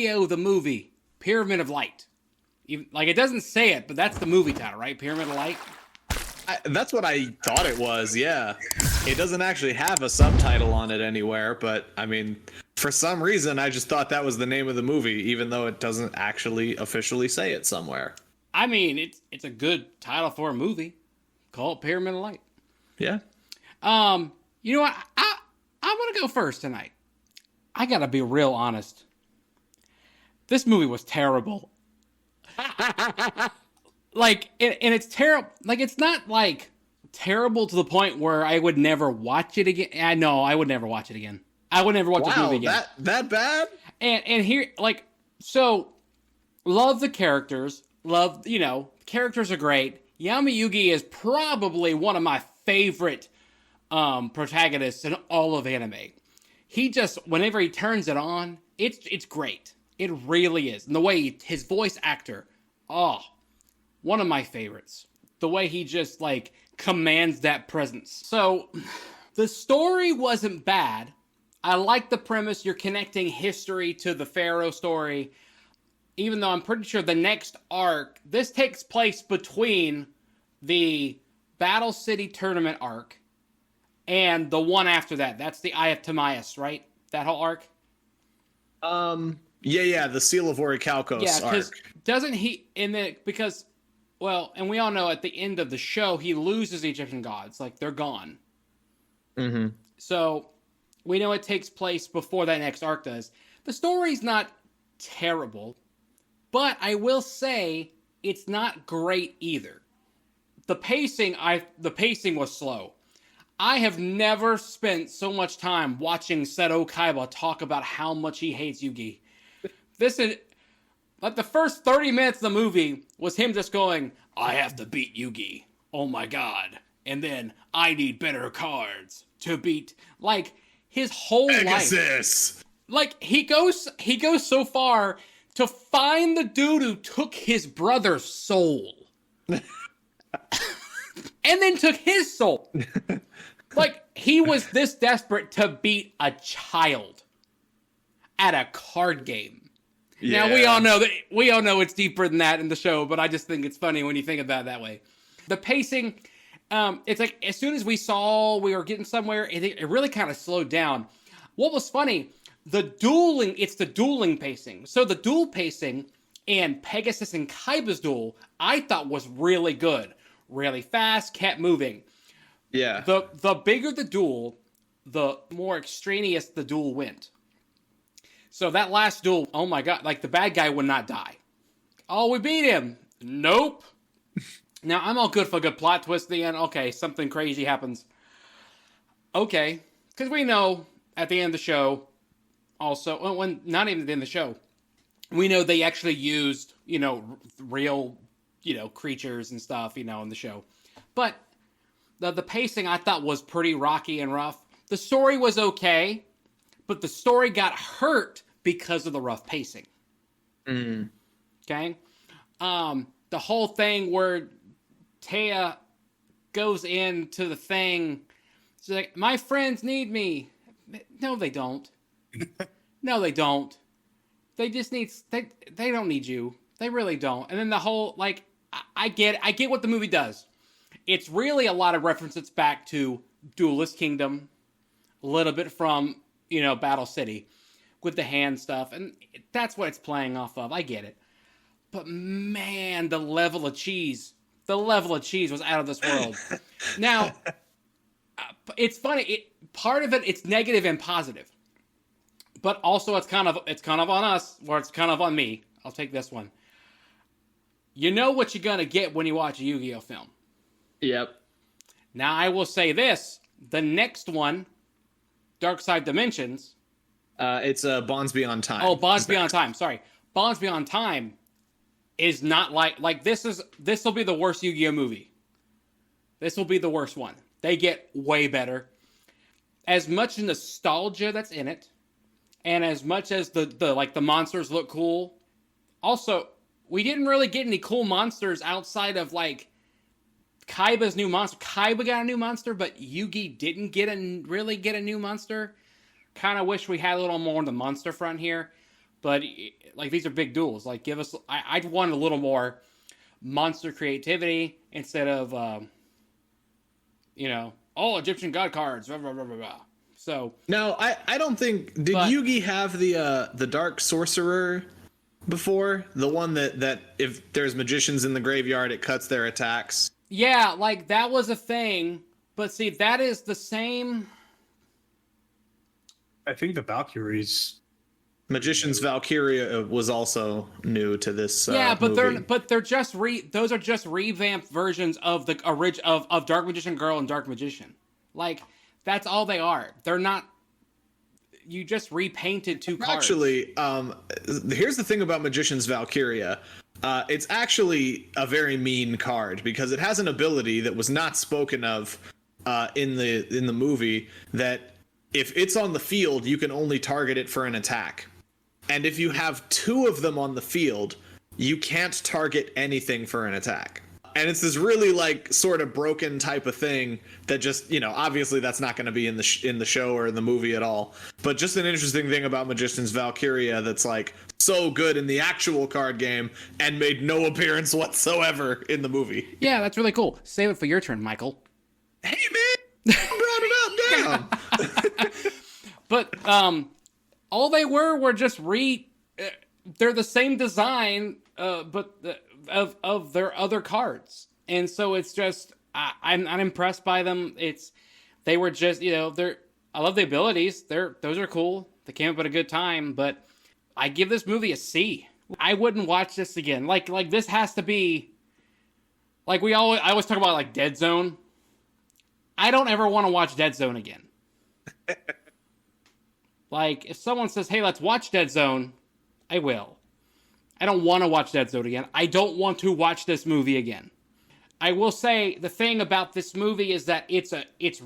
Yu-Gi-Oh! The movie, Pyramid of Light. Like, it doesn't say it, but that's the movie title, right? Pyramid of Light? That's what I thought it was, yeah. It doesn't actually have a subtitle on it anywhere, but, I mean, for some reason, I just thought that was the name of the movie, even though it doesn't actually officially say it somewhere. I mean, it's a good title for a movie. Call it Pyramid of Light. Yeah. You know what? I'm going to go first tonight. I got to be real honest. This movie was terrible. Like, and it's terrible. Like, it's not, like, terrible to the point where I would never watch it again. I know, I would never watch it again. I would never watch this movie again. That bad? And here, like, so, love the characters. Love, characters are great. Yami Yugi is probably one of my favorite protagonists in all of anime. He just, whenever he turns it on, it's great. It really is. And the way his voice actor, one of my favorites. The way he just, like, commands that presence. So, the story wasn't bad. I like the premise. You're connecting history to the Pharaoh story. Even though I'm pretty sure the next arc, this takes place between the Battle City Tournament arc and the one after that. That's the Eye of Timaeus, right? That whole arc? Yeah, the Seal of Orichalcos arc. Doesn't he, because, well, and we all know at the end of the show, he loses the Egyptian gods. Like, they're gone. Mm-hmm. So, we know it takes place before that next arc does. The story's not terrible, but I will say it's not great either. The pacing was slow. I have never spent so much time watching Seto Kaiba talk about how much he hates Yugi. This is, like, the first 30 minutes of the movie was him just going, I have to beat Yugi. Oh my god. And then, I need better cards to beat, like, his whole Pegasus. life. Like, he goes so far to find the dude who took his brother's soul. And then took his soul. Like, he was this desperate to beat a child at a card game. Yeah. Now, we all know it's deeper than that in the show, but I just think it's funny when you think about it that way. The pacing, it's like, as soon as we were getting somewhere, it really kind of slowed down. What was funny, it's the dueling pacing. So the duel pacing and Pegasus and Kaiba's duel, I thought was really good. Really fast, kept moving. Yeah. The bigger the duel, the more extraneous the duel went. So that last duel, oh my god, like, the bad guy would not die. Oh, we beat him. Nope. Now, I'm all good for a good plot twist at the end. Okay, something crazy happens. Okay. Because we know at the end of the show, also, when not even at the end of the show, we know they actually used, real, creatures and stuff, in the show. But the pacing, I thought, was pretty rocky and rough. The story was okay, but the story got hurt because of the rough pacing. Mm. Okay? The whole thing where Taya goes into the thing, she's like, my friends need me. No, they don't. No, they don't. They just need, they don't need you. They really don't. And then the whole, like, I get what the movie does. It's really a lot of references back to Duelist Kingdom, a little bit from, Battle City with the hand stuff, and that's what it's playing off of. I get it. But man, the level of cheese was out of this world. Now, it's funny. Part of it, it's negative and positive. But also it's kind of on us, or it's kind of on me. I'll take this one. You know what you're going to get when you watch a Yu-Gi-Oh film. Yep. Now, I will say this. The next one, Dark Side Dimensions. It's Bonds Beyond Time. Oh, Bonds Beyond Time. Sorry. Bonds Beyond Time is not like this will be the worst Yu-Gi-Oh movie. This will be the worst one. They get way better. As much nostalgia that's in it, and as much as the monsters look cool. Also, we didn't really get any cool monsters outside of, like, Kaiba's new monster. Kaiba got a new monster, but Yugi didn't really get a new monster. Kind of wish we had a little more on the monster front here. But like these are big duels. Like give us. I'd want a little more monster creativity instead of all Egyptian god cards. Blah, blah, blah, blah, blah. So now I don't think Yugi have the dark sorcerer before, the one that if there's magicians in the graveyard it cuts their attacks. Yeah, like that was a thing, but see that is the same. I think the Valkyries. Magician's Valkyria was also new to this. Yeah, but movie. they're just those are just revamped versions of the of Dark Magician Girl and Dark Magician. Like that's all they are. They're not. You just repainted two cards. Actually, here's the thing about Magician's Valkyria. It's actually a very mean card because it has an ability that was not spoken of in the movie, that if it's on the field, you can only target it for an attack. And if you have two of them on the field, you can't target anything for an attack. And it's this really like sort of broken type of thing that just, obviously that's not going to be in the show or in the movie at all. But just an interesting thing about Magician's Valkyria that's like so good in the actual card game and made no appearance whatsoever in the movie. Yeah, that's really cool. Save it for your turn, Michael. Hey man, I brought it up, damn. But all they were just they're the same design, but of their other cards, and so it's just I'm not impressed by them. They were just I love the abilities. Those are cool. They came up at a good time, but I give this movie a C. I wouldn't watch this again. Like this has to be like I always talk about like Dead Zone. I don't ever want to watch Dead Zone again. Like, if someone says, hey, let's watch Dead Zone, I will. I don't want to watch Dead Zone again. I don't want to watch this movie again. I will say, the thing about this movie is that it's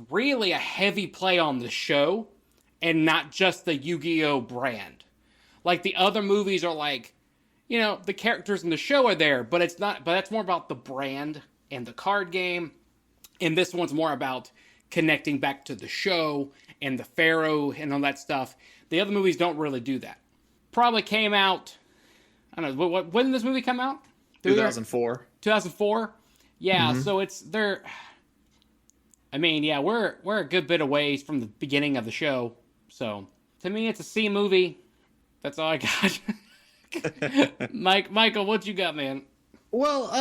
really a heavy play on the show, and not just the Yu-Gi-Oh! Brand. Like, the other movies are like, the characters in the show are there, but that's more about the brand and the card game. And this one's more about connecting back to the show and the Pharaoh and all that stuff. The other movies don't really do that. Probably came out, I don't know, when did this movie come out? 2004. 2004? Yeah, so we're a good bit of ways from the beginning of the show. So, to me, it's a C movie. That's all I got. Michael, what you got, man? Well,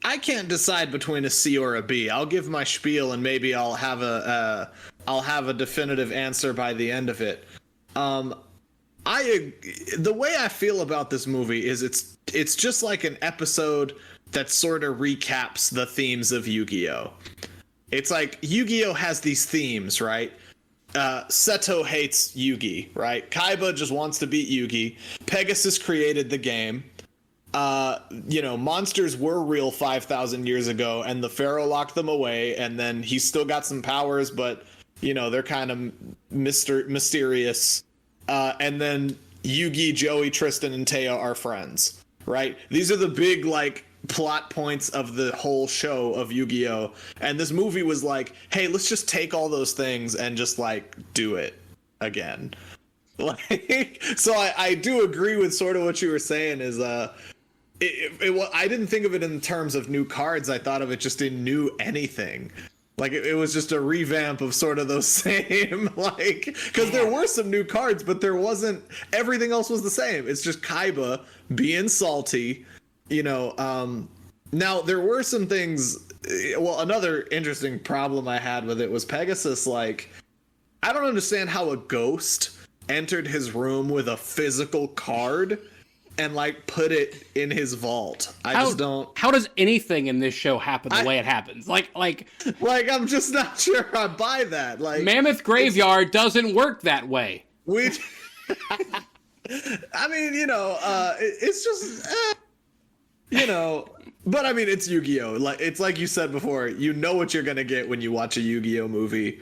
I can't decide between a C or a B. I'll give my spiel and maybe I'll have a definitive answer by the end of it. The way I feel about this movie is it's just like an episode that sort of recaps the themes of Yu-Gi-Oh! It's like Yu-Gi-Oh! Has these themes, right? Seto hates Yugi, right? Kaiba just wants to beat Yugi. Pegasus created the game. Monsters were real 5,000 years ago, and the Pharaoh locked them away, and then he's still got some powers, but, they're kind of mysterious. And then Yugi, Joey, Tristan, and Taya are friends, right? These are the big, plot points of the whole show of Yu-Gi-Oh! And this movie was like, hey, let's just take all those things and just, do it again. So I do agree with sort of what you were saying is, I didn't think of it in terms of new cards. I thought of it just in new anything. It was just a revamp of sort of those same, because there were some new cards, but there wasn't, everything else was the same. It's just Kaiba being salty, Now, there were some things, another interesting problem I had with it was Pegasus, I don't understand how a ghost entered his room with a physical card and put it in his vault. Just don't. How does anything in this show happen the way it happens? I'm just not sure I buy that. Mammoth Graveyard doesn't work that way. It's just, But it's Yu-Gi-Oh! It's like you said before. You know what you're gonna get when you watch a Yu-Gi-Oh! Movie.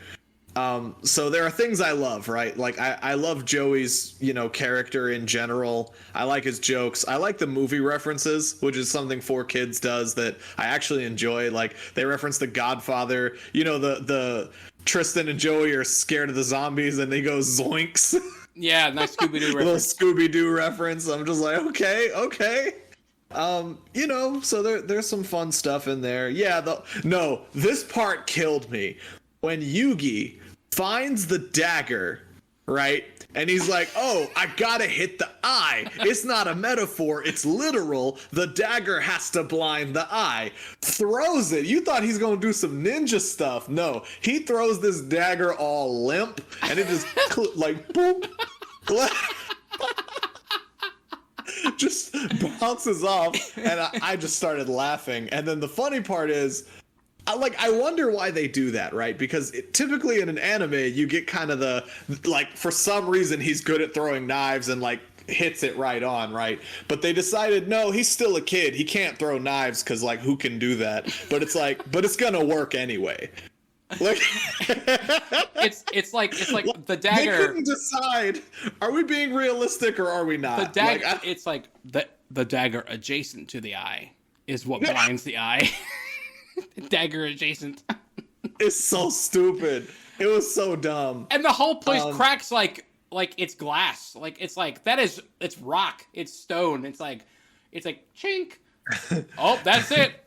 So there are things I love, right? I love Joey's, character in general. I like his jokes. I like the movie references, which is something 4Kids does that I actually enjoy. They reference The Godfather. The Tristan and Joey are scared of the zombies and they go zoinks. Yeah, nice Scooby-Doo Little reference. Scooby-Doo reference. I'm just like, okay. So there's some fun stuff in there. Yeah, this part killed me. When Yugi finds the dagger, right? And he's like, oh, I gotta hit the eye. It's not a metaphor, it's literal. The dagger has to blind the eye. Throws it. You thought he's gonna do some ninja stuff. No, he throws this dagger all limp, and it just like boop. Just bounces off, and I just started laughing. And then the funny part is, I wonder why they do that, right? Because typically in an anime, you get kind of for some reason he's good at throwing knives and like hits it right on, right? But they decided, no, he's still a kid. He can't throw knives because like who can do that? But it's like, but it's gonna work anyway. Like it's like the dagger. They couldn't decide. Are we being realistic or are we not? The dagger. It's like the dagger adjacent to the eye is what blinds the eye. Dagger adjacent. It's so stupid. It was so dumb. And the whole place cracks like it's glass. Like it's rock. It's stone. It's like chink. Oh, that's it.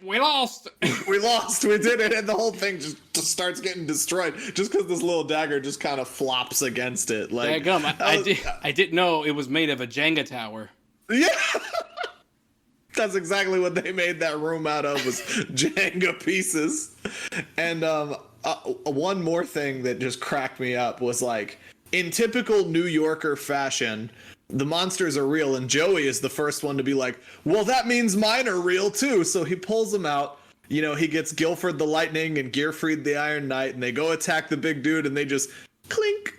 We lost. We did it, and the whole thing just starts getting destroyed just because this little dagger just kind of flops against it. Like, I didn't know it was made of a Jenga tower. Yeah. That's exactly what they made that room out of, was Jenga pieces. And one more thing that just cracked me up was like, in typical New Yorker fashion, the monsters are real, and Joey is the first one to be like, well, that means mine are real too. So he pulls them out. You know, he gets Guilford the Lightning and Gearfried the Iron Knight, and they go attack the big dude, and they just clink.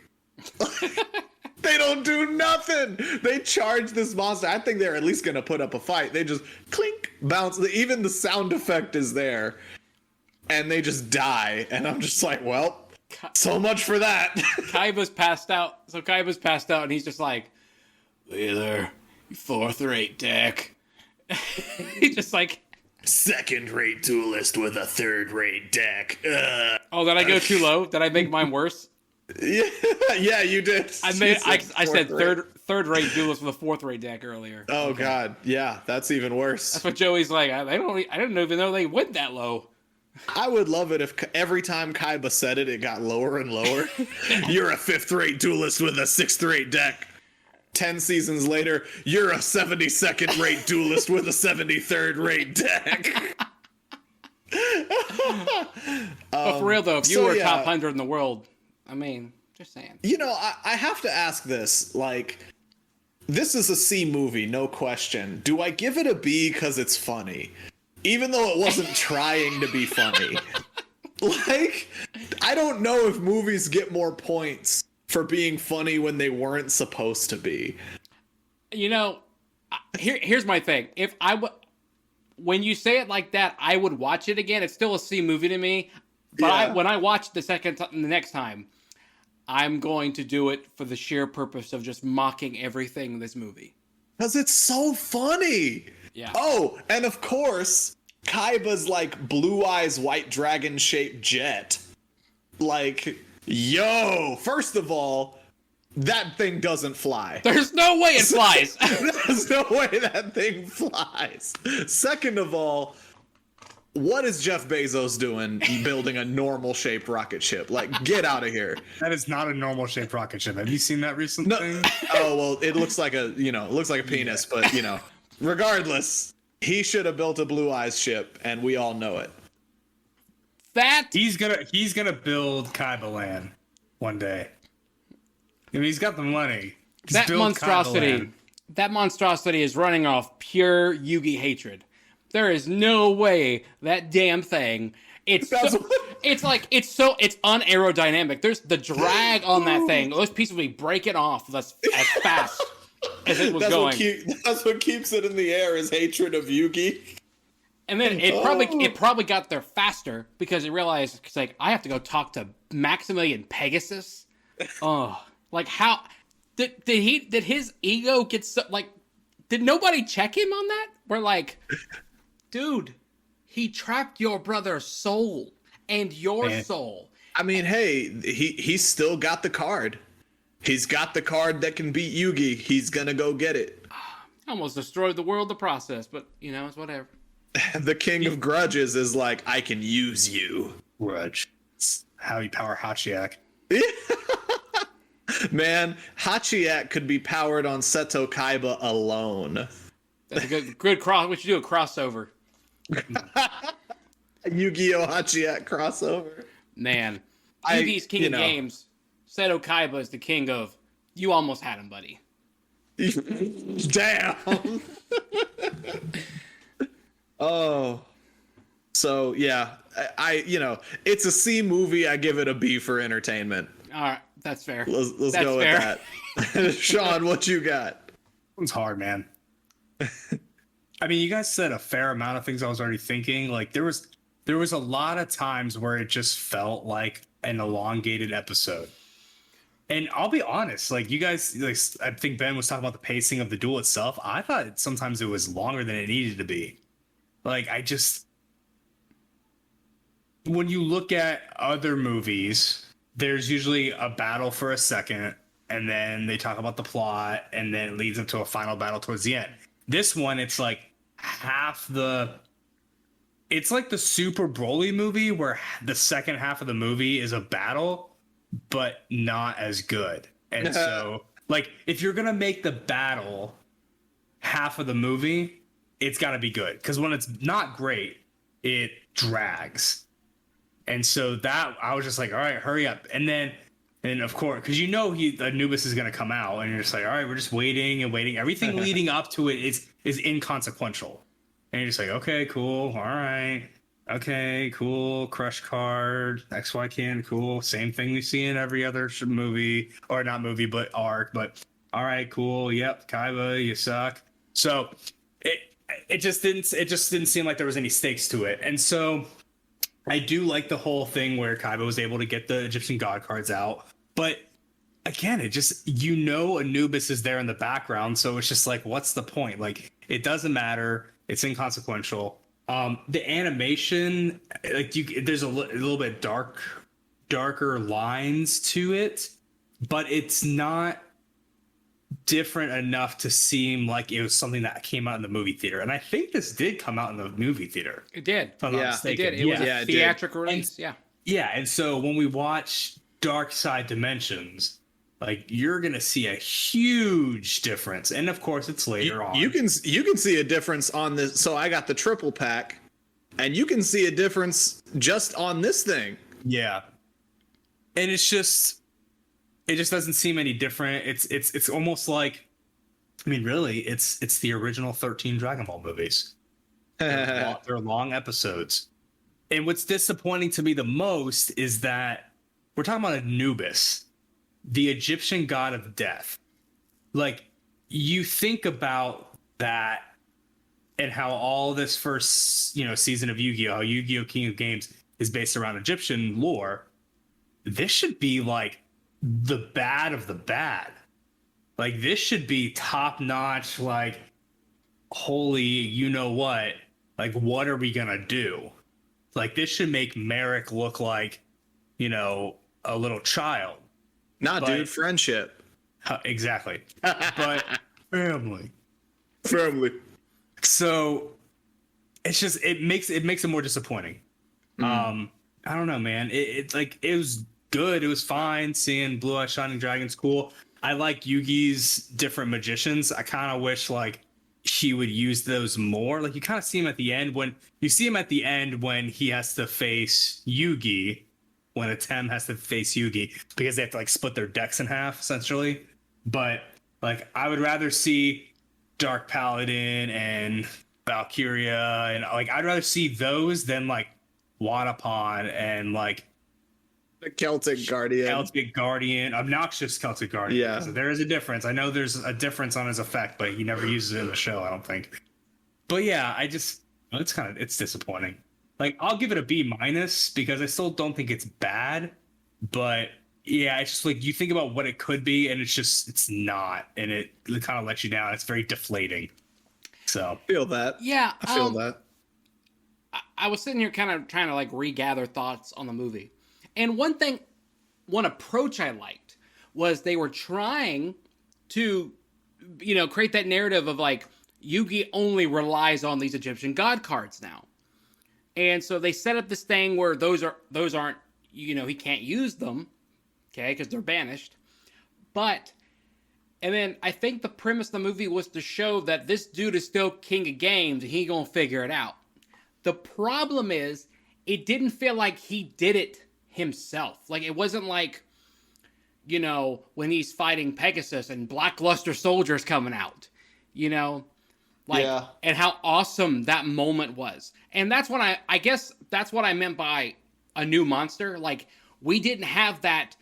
They don't do nothing. They charge this monster. I think they're at least going to put up a fight. They just clink, bounce. Even the sound effect is there. And they just die. And I'm just like, well, so much for that. Kaiba's passed out. So Kaiba's passed out, and he's just like, "Hey there, you fourth-rate deck." He's just like, second-rate duelist with a third-rate deck. Oh, did I go too low? Did I make mine worse? Yeah, you did. I said third-rate duelist with a fourth-rate deck earlier. Oh, okay. God, yeah, that's even worse. That's what Joey's like. I didn't even know they went that low. I would love it if every time Kaiba said it, it got lower and lower. You're a fifth-rate duelist with a sixth-rate deck. 10 seasons later, you're a 72nd-rate duelist with a 73rd-rate deck. But for real though, if you were top 100 in the world, I mean, just saying. You know, I have to ask this. Like, this is a C movie, no question. Do I give it a B because it's funny? Even though it wasn't trying to be funny. Like, I don't know if movies get more points for being funny when they weren't supposed to be. You know, here's my thing. When you say it like that, I would watch it again. It's still a C movie to me. But when I watch it the next time, I'm going to do it for the sheer purpose of just mocking everything in this movie. Because it's so funny. Yeah. Oh, and of course, Kaiba's like blue eyes white dragon shaped jet. Like, yo, first of all, that thing doesn't fly. There's no way it flies. There's no way that thing flies. Second of all, what is Jeff Bezos doing building a normal shaped rocket ship? Like, get out of here. That is not a normal shaped rocket ship. Have you seen that recent thing? Oh, well, it looks like a penis, but regardless, he should have built a Blue Eyes ship, and we all know it. He's gonna build Kaiba Land one day. I mean, he's got the money. That monstrosity is running off pure Yugi hatred. There is no way that damn thing. It's unaerodynamic. There's the drag on that thing. Those pieces will be breaking off as fast as it was going. That's what keeps it in the air, is hatred of Yugi. And then it probably got there faster because it realized it's like, I have to go talk to Maximillian Pegasus. Oh, like how did his ego get so, like, did nobody check him on that? We're like, dude, he trapped your brother's soul and your soul. I mean, hey, he's still got the card. He's got the card that can beat Yugi. He's gonna go get it. Almost destroyed the world, the process, but it's whatever. The king of grudges is like, I can use you. Grudge. It's how you power Hachiyak. Man, Hachiyak could be powered on Seto Kaiba alone. That's a good cross. We should do a crossover. Yu-Gi-Oh! Hachiyak crossover. Man, Yugi's king of games. Seto Kaiba is the king of. You almost had him, buddy. Damn. Oh. So yeah, it's a C movie. I give it a B for entertainment. All right, that's fair. Let's that's go fair. with that. Sean, what you got? It's hard, man. I mean, you guys said a fair amount of things I was already thinking. Like there was a lot of times where it just felt like an elongated episode. And I'll be honest, like you guys, like I think Ben was talking about the pacing of the duel itself. I thought sometimes it was longer than it needed to be. Like when you look at other movies, there's usually a battle for a second, and then they talk about the plot, and then it leads up to a final battle towards the end. This one, it's like it's like the Super Broly movie where the second half of the movie is a battle, but not as good. And so, like, if you're gonna make the battle half of the movie, it's gotta be good. Because when it's not great, it drags. And so that I was just like, all right, hurry up. And of course, because Anubis is gonna come out, and you're just like, all right, we're just waiting and waiting. Everything leading up to it is inconsequential. And you're just like, okay, cool, all right. Okay, cool. Crush card, XY can, cool. Same thing we see in every other movie, or not movie, but arc. But all right, cool. Yep, Kaiba, you suck. So it just didn't seem like there was any stakes to it. And so I do like the whole thing where Kaiba was able to get the Egyptian god cards out. But again, it just Anubis is there in the background, so it's just like, what's the point? Like, it doesn't matter. It's inconsequential. The animation, like there's a little bit darker lines to it, but it's not different enough to seem like it was something that came out in the movie theater. And I think this did come out in the movie theater. It did. If I'm not mistaken. It did. It was a theatrical release. Yeah. And so when we watch Dark Side Dimensions, like you're gonna see a huge difference, and of course it's later on. You can see a difference on this. So I got the triple pack, and you can see a difference just on this thing. Yeah, and it just doesn't seem any different. It's almost like, I mean, really, it's the original 13 Dragon Ball movies. They're long episodes, and what's disappointing to me the most is that we're talking about Anubis, the Egyptian god of death. Like, you think about that and how all this first, season of Yu-Gi-Oh, how Yu-Gi-Oh! King of Games is based around Egyptian lore. This should be like the bad of the bad. Like, this should be top notch, like, holy, you know what? Like, what are we gonna do? Like, this should make Merrick look like, a little child. Nah, dude, friendship. Exactly. But family. So it's just it makes it more disappointing. I don't know, man. It was good. It was fine seeing Blue Eye Shining Dragon's cool. I like Yugi's different magicians. I kind of wish like he would use those more. Like you kind of see him at the end when he has to face Yugi. When a Tem has to face Yugi, because they have to like split their decks in half essentially. But like I would rather see Dark Paladin and Valkyria, and like I'd rather see those than like Wadapon and like the Celtic Guardian, obnoxious Celtic Guardian. Yeah, so there is a difference. I know there's a difference on his effect, but he never uses it in the show, I don't think. But yeah, it's disappointing. Like, I'll give it a B- because I still don't think it's bad. But yeah, it's just like you think about what it could be, and it's not. And it kind of lets you down. It's very deflating. So I feel that. Yeah. I feel that. I was sitting here kind of trying to like regather thoughts on the movie. And one approach I liked was they were trying to, create that narrative of like Yugi only relies on these Egyptian god cards now. And so they set up this thing where those aren't, he can't use them, okay, because they're banished. And then I think the premise of the movie was to show that this dude is still king of games and he gonna figure it out. The problem is, it didn't feel like he did it himself. Like, it wasn't like, when he's fighting Pegasus and Black Luster Soldier's coming out, and how awesome that moment was. And that's what I guess that's what I meant by a new monster. Like, we didn't have that,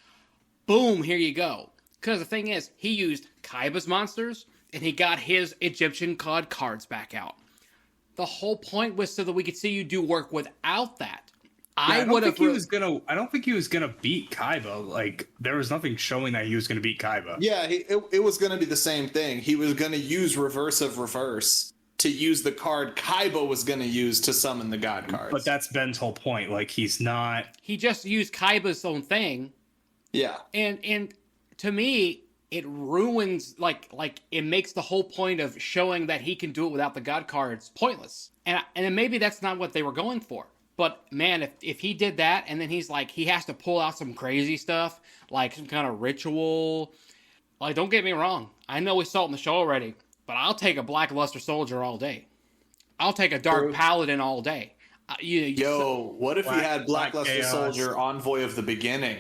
boom, here you go. Because the thing is, he used Kaiba's monsters, and he got his Egyptian god cards back out. The whole point was so that we could see you do work without that. I don't think he was gonna beat Kaiba. Like, there was nothing showing that he was gonna beat Kaiba. Yeah, it was gonna be the same thing. He was gonna use reverse of reverse to use the card Kaiba was gonna use to summon the god cards. But that's Ben's whole point. Like, he's not. He just used Kaiba's own thing. Yeah. And to me, it ruins, like it makes the whole point of showing that he can do it without the god cards pointless. And maybe that's not what they were going for. But man, if he did that, and then he's like, he has to pull out some crazy stuff, like some kind of ritual. Like, don't get me wrong, I know we saw it in the show already, but I'll take a Black Luster Soldier all day. I'll take a Dark Paladin all day. What if he had Black Luster Soldier, Envoy of the Beginning?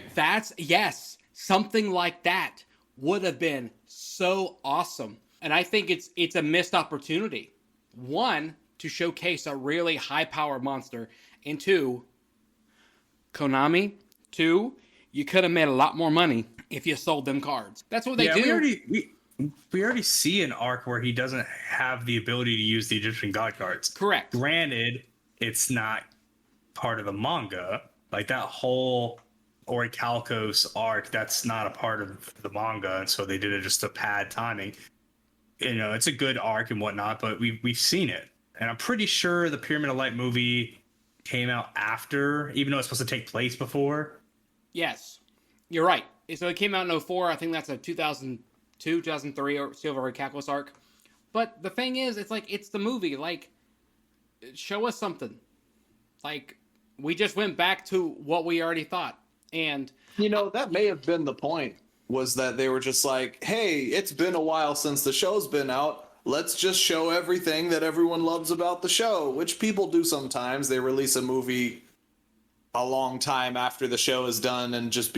Yes, something like that would have been so awesome. And I think it's a missed opportunity. One, to showcase a really high-powered monster, and two, Konami, you could have made a lot more money if you sold them cards. That's what they do. We already see an arc where he doesn't have the ability to use the Egyptian god cards. Correct. Granted, it's not part of the manga. Like, that whole Orichalcos arc, that's not a part of the manga, and so they did it just to pad timing. It's a good arc and whatnot, but we've seen it. And I'm pretty sure the Pyramid of Light movie came out after, even though it's supposed to take place before. Yes, you're right. So it came out in 2004. I think that's a 2002, 2003 or Silver Orichalcos arc. But the thing is, it's like, it's the movie. Like, show us something. Like, we just went back to what we already thought. And that may have been the point, was that they were just like, hey, it's been a while since the show's been out. Let's just show everything that everyone loves about the show, which people do sometimes. They release a movie a long time after the show is done and just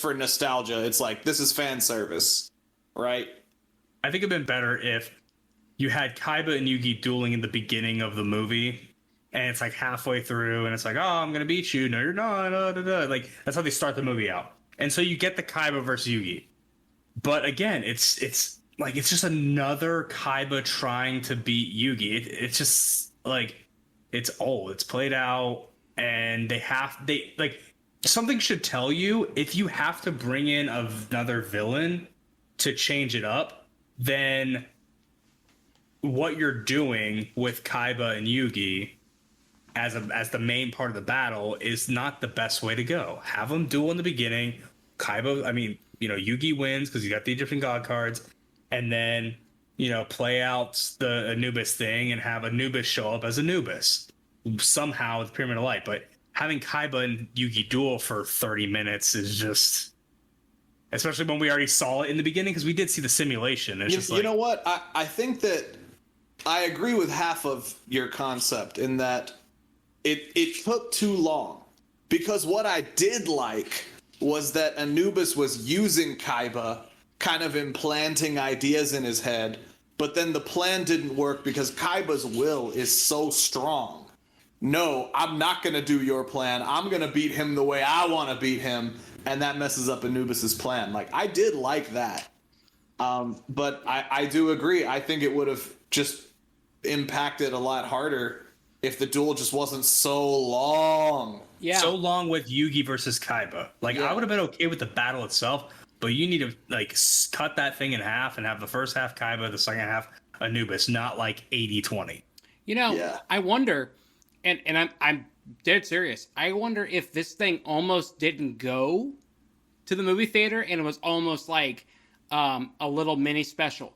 for nostalgia. It's like, this is fan service, right? I think it'd been better if you had Kaiba and Yugi dueling in the beginning of the movie, and it's like halfway through, and it's like, oh, I'm gonna beat you. No, you're not. Like, that's how they start the movie out. And so you get the Kaiba versus Yugi. But again, it's just another Kaiba trying to beat Yugi. It's just like, it's old, it's played out, and something should tell you, if you have to bring in another villain to change it up, then what you're doing with Kaiba and Yugi as the main part of the battle is not the best way to go. Have them duel in the beginning. Yugi wins because you got the Egyptian god cards, and then play out the Anubis thing and have Anubis show up as Anubis somehow with Pyramid of Light. But having Kaiba and Yugi duel for 30 minutes is just, especially when we already saw it in the beginning, because we did see the simulation. You know what? I think that I agree with half of your concept in that it took too long. Because what I did like was that Anubis was using Kaiba, kind of implanting ideas in his head, but then the plan didn't work because Kaiba's will is so strong. No, I'm not going to do your plan. I'm going to beat him the way I want to beat him, and that messes up Anubis's plan. Like, I did like that. But I do agree. I think it would have just impacted a lot harder if the duel just wasn't so long. Yeah. So long with Yugi versus Kaiba. I would have been okay with the battle itself, but you need to cut that thing in half and have the first half Kaiba, the second half Anubis, not 80-20. I wonder, and I'm dead serious. I wonder if this thing almost didn't go to the movie theater, and it was almost like a little mini special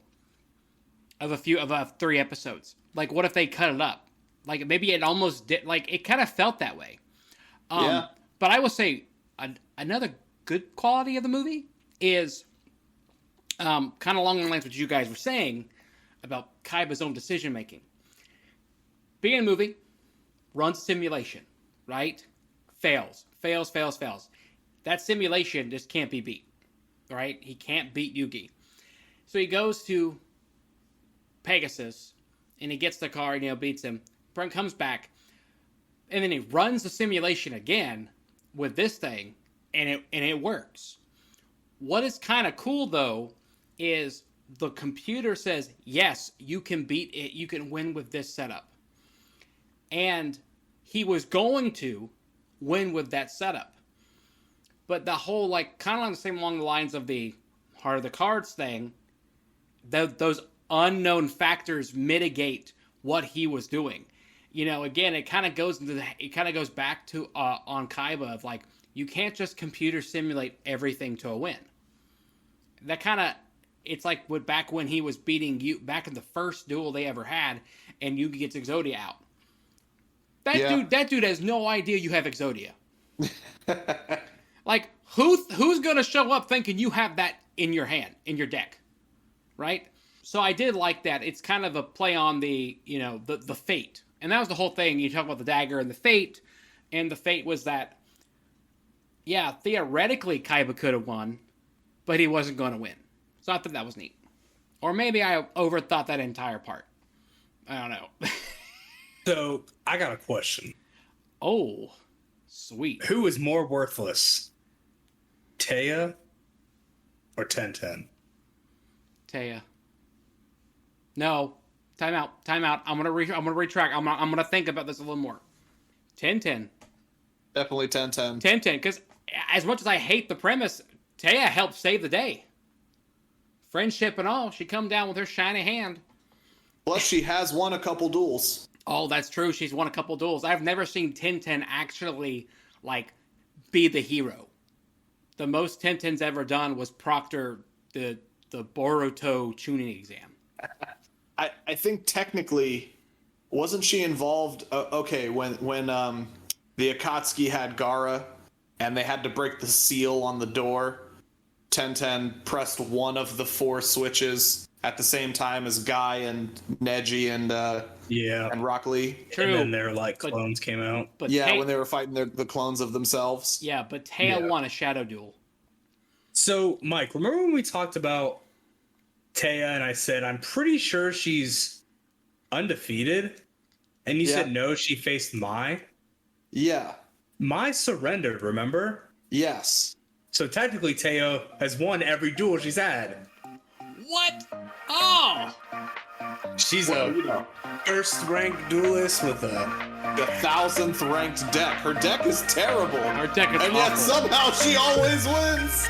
of 3 episodes. Like, what if they cut it up? Like, maybe it almost did. Like, it kind of felt that way. Yeah. But I will say another good quality of the movie is kind of along the lines of what you guys were saying about Kaiba's own decision making. Being a movie, runs simulation, right? Fails. That simulation just can't be beat, right? He can't beat Yugi. So he goes to Pegasus, and he gets the car and, beats him. Brink comes back, and then he runs the simulation again with this thing, and it works. What is kind of cool, though, is the computer says, yes, you can beat it, you can win with this setup. And he was going to win with that setup. But the whole, like, kind of along the lines of the Heart of the Cards thing, those unknown factors mitigate what he was doing. Again, it kind of goes back to on Kaiba of, like, you can't just computer simulate everything to a win. That kind of, it's like back when he was beating you back in the first duel they ever had, and Yugi gets Exodia out. That dude has no idea you have Exodia. Like, who's gonna show up thinking you have that in your hand, in your deck, right? So I did like that. It's kind of a play on the the fate, and that was the whole thing. You talk about the dagger and the fate was that, yeah, theoretically Kaiba could have won, but he wasn't going to win. So I thought that was neat, or maybe I overthought that entire part. I don't know. So I got a question. Oh, sweet. Who is more worthless, Taya or Tenten? Taya. No. Time out. I'm gonna retract. I'm gonna think about this a little more. 10-10. Definitely 10-10. 10-10, because as much as I hate the premise, Taya helped save the day. Friendship and all, she come down with her shiny hand. Plus, she has won a couple duels. Oh, that's true. She's won a couple duels. I've never seen 10-10 actually, like, be the hero. The most 10-10's ever done was Proctor the Boruto tuning exam. I think technically, wasn't she involved? When the Akatsuki had Gaara, and they had to break the seal on the door, 10-10 pressed one of the 4 switches at the same time as Guy and Neji and Rock Lee. True. And then their clones came out. But when they were fighting the clones of themselves. Yeah, but Taya won a shadow duel. So, Mike, remember when we talked about Taya and I said, I'm pretty sure she's undefeated? And you said, no, she faced Mai? Yeah. Mai surrendered, remember? Yes. So technically, Taya has won every duel she's had. What? Oh! She's a first-ranked duelist with the 1,000th ranked deck. Her deck is terrible. Her deck is and awful. yet somehow she always wins.